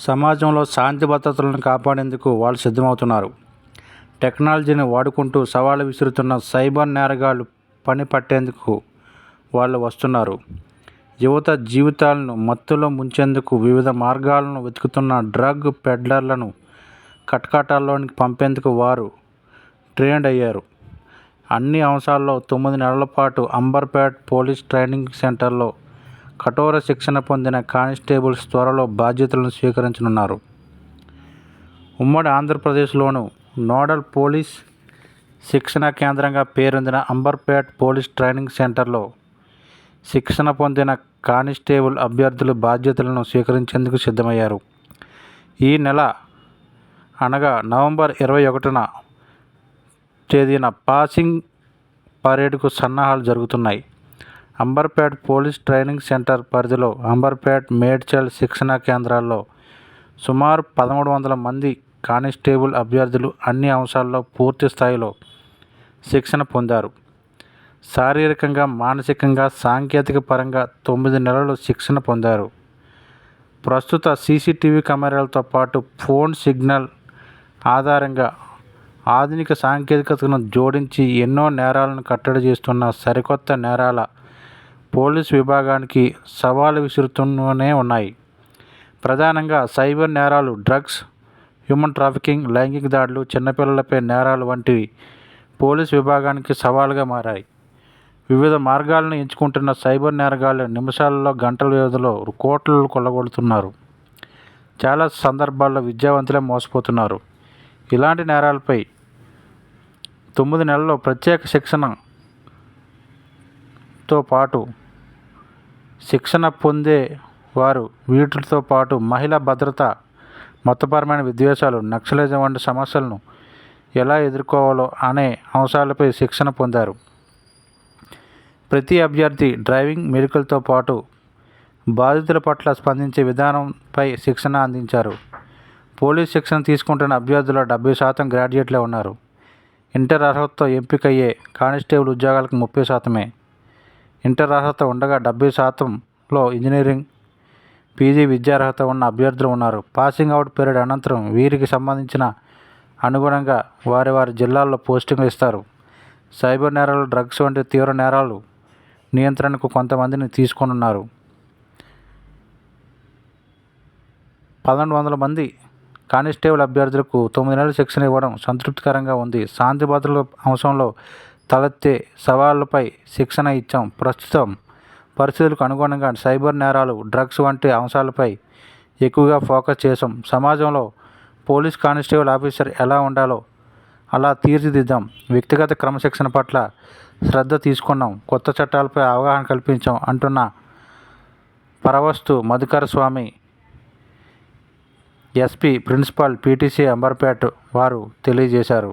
సమాజంలో శాంతి భద్రతలను కాపాడేందుకు వాళ్ళు సిద్ధమవుతున్నారు. టెక్నాలజీని వాడుకుంటూ సవాళ్లు విసురుతున్న సైబర్ నేరగాళ్లు పని పట్టేందుకు వాళ్ళు వస్తున్నారు. యువత జీవితాలను మత్తులో ముంచేందుకు వివిధ మార్గాలను వెతుకుతున్న డ్రగ్ పెడ్లర్లను కటకటాల్లోనికి పంపేందుకు వారు ట్రైండ్ అయ్యారు. అన్ని అంశాల్లో 9 నెలల పాటు అంబర్పేట్ పోలీస్ ట్రైనింగ్ సెంటర్లో కఠోర శిక్షణ పొందిన కానిస్టేబుల్స్ త్వరలో బాధ్యతలను స్వీకరించనున్నారు. ఉమ్మడి ఆంధ్రప్రదేశ్లోను నోడల్ పోలీస్ శిక్షణా కేంద్రంగా పేరొందిన అంబర్పేట్ పోలీస్ ట్రైనింగ్ సెంటర్లో శిక్షణ పొందిన కానిస్టేబుల్ అభ్యర్థులు బాధ్యతలను స్వీకరించేందుకు సిద్ధమయ్యారు. ఈ నెల అనగా నవంబర్ 21న తేదీన పాసింగ్ పరేడ్కు సన్నాహాలు జరుగుతున్నాయి. అంబర్పేట్ పోలీస్ ట్రైనింగ్ సెంటర్ పరిధిలో అంబర్పేట్, మేడ్చల్ శిక్షణా కేంద్రాల్లో సుమారు 1300 మంది కానిస్టేబుల్ అభ్యర్థులు అన్ని అంశాల్లో పూర్తి స్థాయిలో శిక్షణ పొందారు. శారీరకంగా, మానసికంగా, సాంకేతిక పరంగా 9 నెలలు శిక్షణ పొందారు. ప్రస్తుత సీసీటీవీ కెమెరాలతో పాటు ఫోన్ సిగ్నల్ ఆధారంగా ఆధునిక సాంకేతికతను జోడించి ఎన్నో నేరాలను కట్టడి చేస్తున్న సరికొత్త నేరాల పోలీసు విభాగానికి సవాలు విసురుతూనే ఉన్నాయి. ప్రధానంగా సైబర్ నేరాలు, డ్రగ్స్, హ్యూమన్ ట్రాఫికింగ్, లైంగిక దాడులు, చిన్నపిల్లలపై నేరాలు వంటివి పోలీసు విభాగానికి సవాలుగా మారాయి. వివిధ మార్గాలను ఎంచుకుంటున్న సైబర్ నేరగాళ్లు నిమిషాలలో, గంటల వ్యవధిలో కోట్లను కొల్లగొడుతున్నారు. చాలా సందర్భాల్లో విద్యావంతులే మోసపోతున్నారు. ఇలాంటి నేరాలపై 9 నెలల్లో ప్రత్యేక శిక్షణ పొందే వారు వీటితో పాటు మహిళా భద్రత, మతపరమైన విద్వేషాలు, నక్సలిజం వంటి సమస్యలను ఎలా ఎదుర్కోవాలో అనే అంశాలపై శిక్షణ పొందారు. ప్రతి అభ్యర్థి డ్రైవింగ్, మెడికల్తో పాటు బాధితుల పట్ల స్పందించే విధానంపై శిక్షణ అందించారు. పోలీస్ శిక్షణ తీసుకుంటున్న అభ్యర్థుల 70% గ్రాడ్యుయేట్లే ఉన్నారు. ఇంటర్ అర్హతతో ఎంపికయ్యే కానిస్టేబుల్ ఉద్యోగాలకు 30%. ఇంటర్ అర్హత ఉండగా 70%లో ఇంజనీరింగ్, పీజీ విద్యార్హత ఉన్న అభ్యర్థులు ఉన్నారు. పాసింగ్ అవుట్ పీరియడ్ అనంతరం వీరికి సంబంధించిన అనుగుణంగా వారి వారి జిల్లాల్లో పోస్టింగ్లు ఇస్తారు. సైబర్ నేరాలు, డ్రగ్స్ వంటి తీవ్ర నేరాలు నియంత్రణకు కొంతమందిని తీసుకోనున్నారు. 1100 మంది కానిస్టేబుల్ అభ్యర్థులకు 9 నెలల శిక్షణ ఇవ్వడం సంతృప్తికరంగా ఉంది. శాంతి భద్రతల అంశంలో తలెత్తే సవాళ్లపై శిక్షణ ఇచ్చాం. ప్రస్తుతం పరిస్థితులకు అనుగుణంగా సైబర్ నేరాలు, డ్రగ్స్ వంటి అంశాలపై ఎక్కువగా ఫోకస్ చేశాం. సమాజంలో పోలీస్ కానిస్టేబుల్ ఆఫీసర్ ఎలా ఉండాలో అలా తీర్చిదిద్దాం. వ్యక్తిగత క్రమశిక్షణ పట్ల శ్రద్ధ తీసుకున్నాం. కొత్త చట్టాలపై అవగాహన కల్పించాం అంటున్న పరవస్తు మధుకర స్వామి, ఎస్పీ, ప్రిన్సిపాల్, పీటీసీ అంబర్పేట్ వారు తెలియజేశారు.